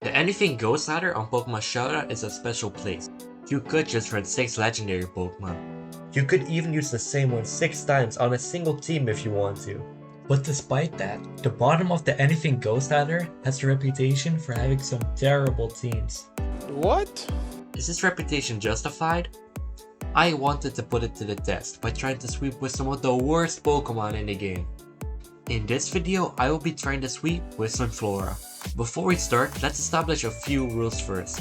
The Anything Goes ladder on Pokemon Showdown is a special place. You could just run 6 legendary Pokemon. You could even use the same one 6 times on a single team if you want to. But despite that, the bottom of the Anything Goes ladder has a reputation for having some terrible teams. What? Is this reputation justified? I wanted to put it to the test by trying to sweep with some of the worst Pokemon in the game. In this video, I will be trying to sweep with Sunflora. Before we start, let's establish a few rules first.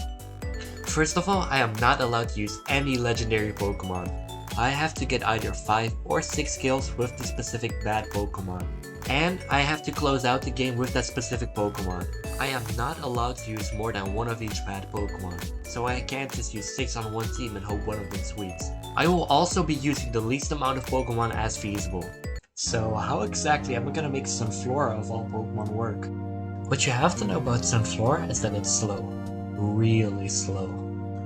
First of all, I am not allowed to use any legendary Pokemon. I have to get either 5 or 6 kills with the specific bad Pokemon. And I have to close out the game with that specific Pokemon. I am not allowed to use more than one of each bad Pokemon, so I can't just use 6 on one team and hope one of them sweeps. I will also be using the least amount of Pokemon as feasible. So how exactly am I gonna make Sunflora of all Pokemon work? What you have to know about Sunflora is that it's slow. Really slow.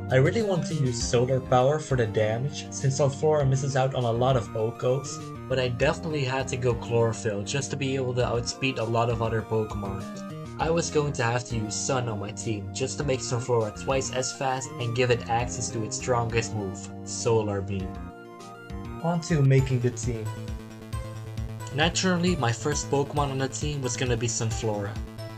I really want to use solar power for the damage, since Sunflora misses out on a lot of OHKOs, but I definitely had to go Chlorophyll just to be able to outspeed a lot of other Pokemon. I was going to have to use Sun on my team just to make Sunflora twice as fast and give it access to its strongest move, Solar Beam. On to making the team. Naturally, my first Pokemon on the team was gonna be Sunflora.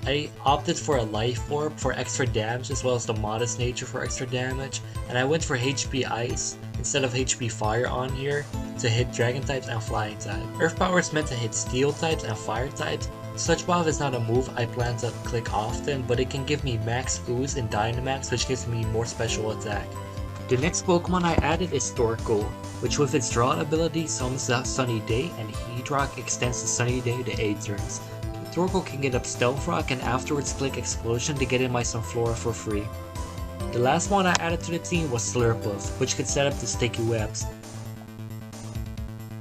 I opted for a Life Orb for extra damage as well as the Modest Nature for extra damage, and I went for HP Ice instead of HP Fire on here to hit Dragon types and Flying type. Earth Power is meant to hit Steel types and Fire types. Sludge Bomb is not a move I plan to click often, but it can give me Max Ooze and Dynamax, which gives me more special attack. The next Pokemon I added is Torkoal, which with its draw ability summons the Sunny Day, and Heat Rock extends the Sunny Day to 8 turns. Torkoal can get up Stealth Rock and afterwards click Explosion to get in my Sunflora for free. The last one I added to the team was Slurpuff, which could set up the Sticky Webs.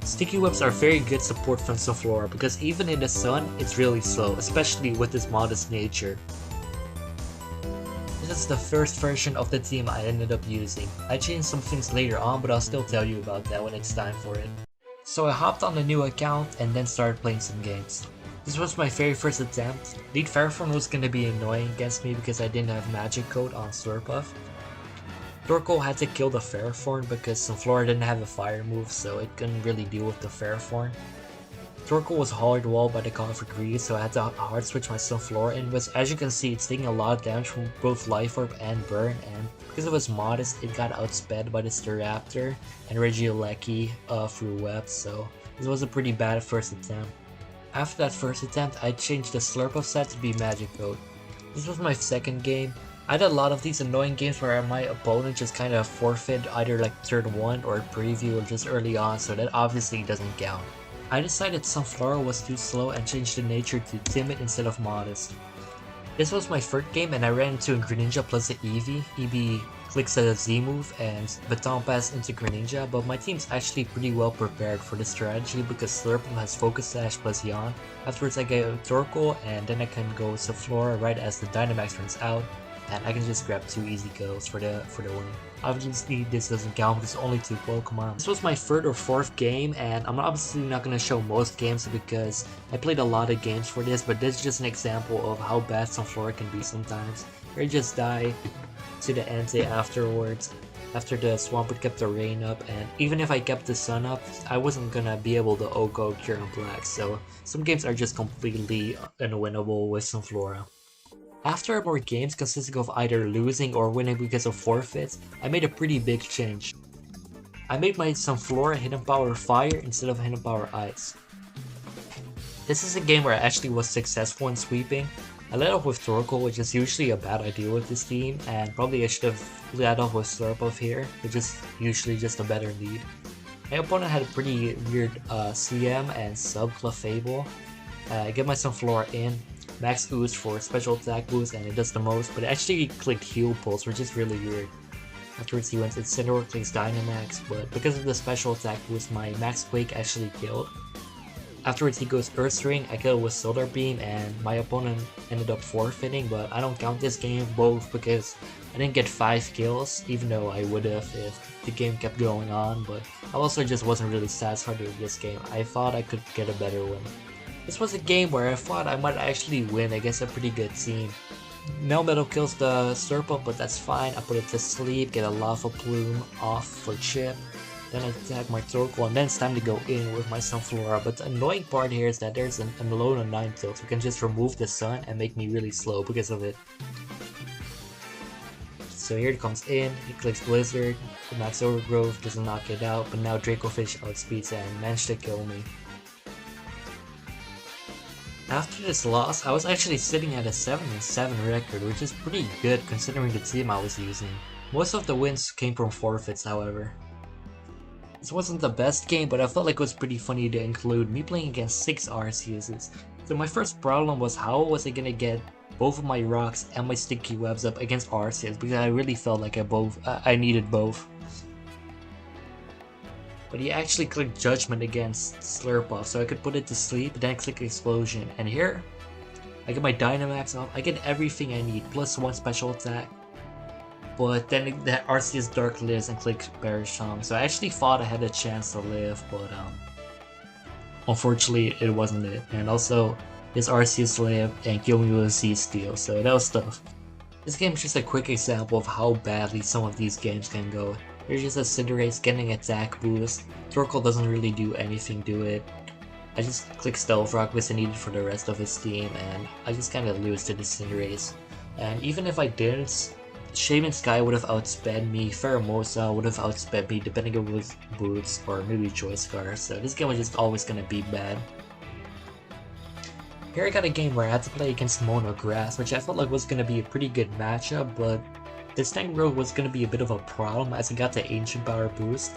Sticky Webs are very good support from Sunflora because even in the sun, it's really slow, especially with its Modest Nature. This is the first version of the team I ended up using. I changed some things later on, but I'll still tell you about that when it's time for it. So I hopped on the new account and then started playing some games. This was my very first attempt. Lead Ferrothorn was gonna be annoying against me because I didn't have Magic Coat on Slurpuff. Torkoal had to kill the Ferrothorn because Sunflora didn't have a fire move, so it couldn't really deal with the Ferrothorn. Torkoal was hard walled by the Convert Grease, so I had to hard switch my Sunflora in, which as you can see it's taking a lot of damage from both Life Orb and Burn, and because it was modest, it got outsped by the Staraptor and Regieleki through Webs, so this was a pretty bad first attempt. After that first attempt, I changed the Slurpuff set to be Magic Coat. This was my second game. I had a lot of these annoying games where my opponent just kind of forfeit either like turn 1 or preview or just early on, so that obviously doesn't count. I decided Sunflora was too slow and changed the nature to Timid instead of Modest. This was my third game and I ran into a Greninja plus an Eevee. Eevee clicks a Z move and Baton Pass into Greninja, but my team's actually pretty well prepared for this strategy because Slurpuff has Focus Sash plus Yawn. Afterwards I get Torkoal and then I can go Sunflora right as the Dynamax runs out, and I can just grab 2 easy kills for the win. Obviously this doesn't count because it's only 2 Pokemon. This was my 3rd or 4th game and I'm obviously not going to show most games because I played a lot of games for this, but this is just an example of how bad Sunflora can be sometimes. You just die to the Entei afterwards, after the Swampert kept the rain up, and even if I kept the sun up, I wasn't gonna be able to OHKO Cure and Black, so some games are just completely unwinnable with Sunflora. After more games consisting of either losing or winning because of forfeits, I made a pretty big change. I made my Sunflora Hidden Power Fire instead of Hidden Power Ice. This is a game where I actually was successful in sweeping. I led off with Torkoal, which is usually a bad idea with this team, and probably I should have led off with Slurpuff here, which is usually just a better lead. My opponent had a pretty weird CM and sub Clefable. I get my Sunflora in, Max Ooze for special attack boost, and it does the most, but it actually clicked Heal Pulse, which is really weird. Afterwards he went Incineroar, clicks Dynamax, but because of the special attack boost, my Max Quake actually killed. Afterwards he goes Earth Ring, I kill it with Solar Beam, and my opponent ended up forfeiting, but I don't count this game both because I didn't get 5 kills, even though I would have if the game kept going on, but I also just wasn't really satisfied with this game. I thought I could get a better win. This was a game where I thought I might actually win against a pretty good team. Melmetal kills the Slurpup, but that's fine. I put it to sleep, get a Lava Plume off for Chip. Then I attack my Torkoal, and then it's time to go in with my Sunflora. But the annoying part here is that there's an alone on 9 tilt who can just remove the sun and make me really slow because of it. So here it comes in, he clicks Blizzard, Max Overgrowth doesn't knock it out, but now Dracofish outspeeds it and managed to kill me. After this loss, I was actually sitting at a 7-7 record, which is pretty good considering the team I was using. Most of the wins came from forfeits, however. This wasn't the best game, but I felt like it was pretty funny to include me playing against 6 Arceuses. So my first problem was how was I gonna get both of my rocks and my sticky webs up against Arceus, because I really felt like I needed both. But he actually clicked Judgment against Slurpup, so I could put it to sleep, then click Explosion. And here, I get my Dynamax off, I get everything I need, plus 1 special attack. But then the Arceus Dark lives and click Berisham, so I actually thought I had a chance to live, but unfortunately it wasn't it. And also, this Arceus lived and killed me with Z-Steel, so that was tough. This game is just a quick example of how badly some of these games can go. There's just a Cinderace getting attack boost, Torkoal doesn't really do anything to it. I just click Stealth Rock because I need it for the rest of his team, and I just kinda lose to the Cinderace. And even if I didn't, Shaman Sky would have outsped me, Pheromosa would have outsped me depending on his boots, or maybe Choice Scar, so this game was just always gonna be bad. Here I got a game where I had to play against Mono Grass, which I felt like was going to be a pretty good matchup, but this tank road was going to be a bit of a problem as I got the Ancient Power boost.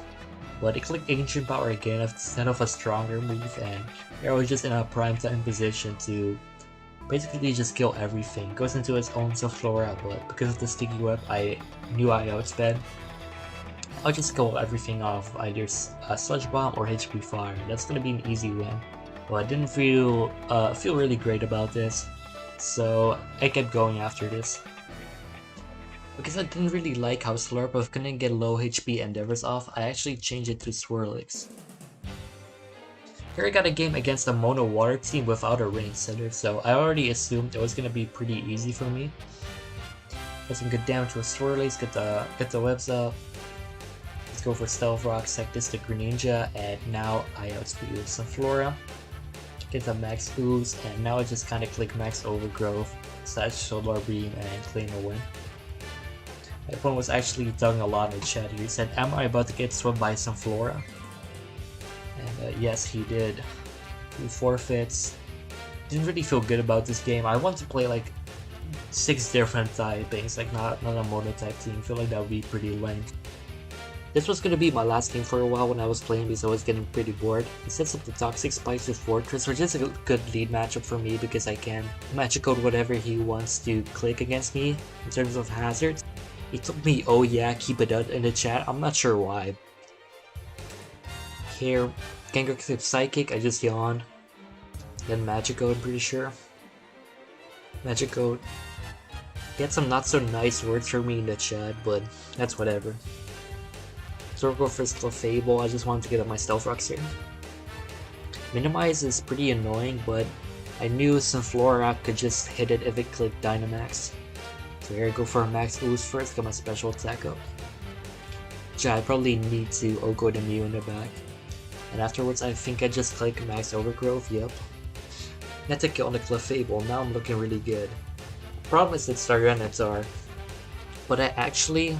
But it clicked Ancient Power again instead of a stronger move, and here I was just in a prime time position to basically just kill everything. Goes into its own Sunflora, but because of the Sticky Web, I knew I outsped. I'll just kill everything off, either Sludge Bomb or HP Fire. That's going to be an easy win. Well, I didn't feel really great about this, so I kept going after this. Because I didn't really like how Slurpup couldn't get low HP Endeavors off, I actually changed it to Swirlix. Here I got a game against a Mono Water team without a range setter, so I already assumed it was gonna be pretty easy for me. Get some good damage with Swirlix, get the webs up. Let's go for Stealth Rock, set this to Greninja, and now I outspeed with Sunflora. Get the Max Ooze, and now I just kinda click Max Overgrowth, slash Solar Beam, and claim a win. My opponent was actually talking a lot in the chat here. He said, am I about to get swept by Sunflora? And yes, he did. 2 forfeits. Didn't really feel good about this game. I want to play like 6 different typings, like not a mono type team. I feel like that would be pretty lame. This was gonna be my last game for a while when I was playing because I was getting pretty bored. He sets up the Toxic Spikes with Fortress, which is a good lead matchup for me because I can magic code whatever he wants to click against me in terms of hazards. He told me, oh yeah, keep it out in the chat. I'm not sure why. Here, Gengar clip Psychic, I just yawned. Then Magic Code, I'm pretty sure. Magic Code. Get some not so nice words for me in the chat, but that's whatever. Circle for Clefable, I just wanted to get up my Stealth Rocks here. Minimize is pretty annoying, but I knew Sunflora could just hit it if it clicked Dynamax. So here I go for a Max Ooze first, get my special attack up. I probably need to Oko the Mew in the back. And afterwards I think I just click Max Overgrowth, yep. Net to kill on the Clefable, now I'm looking really good. Problem is that Tyranitar, but I actually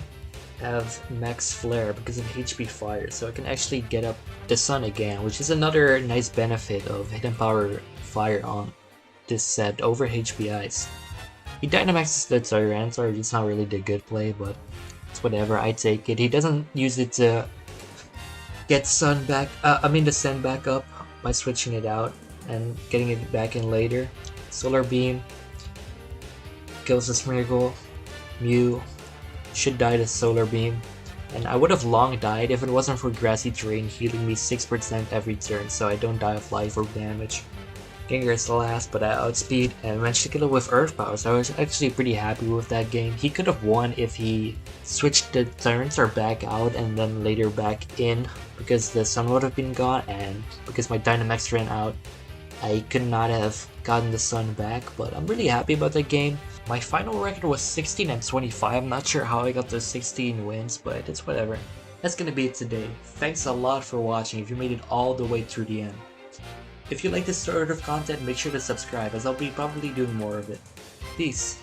have Max Flare because of HP Fire, so I can actually get up the Sun again, which is another nice benefit of Hidden Power Fire on this set over HP Ice. He Dynamaxes the Tyranitar, which is not really the good play, but it's whatever, I take it. He doesn't use it to get Sun back, the Sun back up by switching it out and getting it back in later. Solar Beam kills the Smeargle, Mew should die to Solar Beam, and I would have long died if it wasn't for Grassy Terrain healing me 6% every turn so I don't die of life or damage. Gengar is the last, but I outspeed and managed to kill it with Earth Power, so I was actually pretty happy with that game. He could have won if he switched the Tyranitar back out and then later back in, because the Sun would have been gone, and because my Dynamax ran out, I could not have gotten the Sun back, but I'm really happy about that game. My final record was 16 and 25. I'm not sure how I got those 16 wins, but it's whatever. That's gonna be it today. Thanks a lot for watching if you made it all the way through the end. If you like this sort of content, make sure to subscribe as I'll be probably doing more of it. Peace.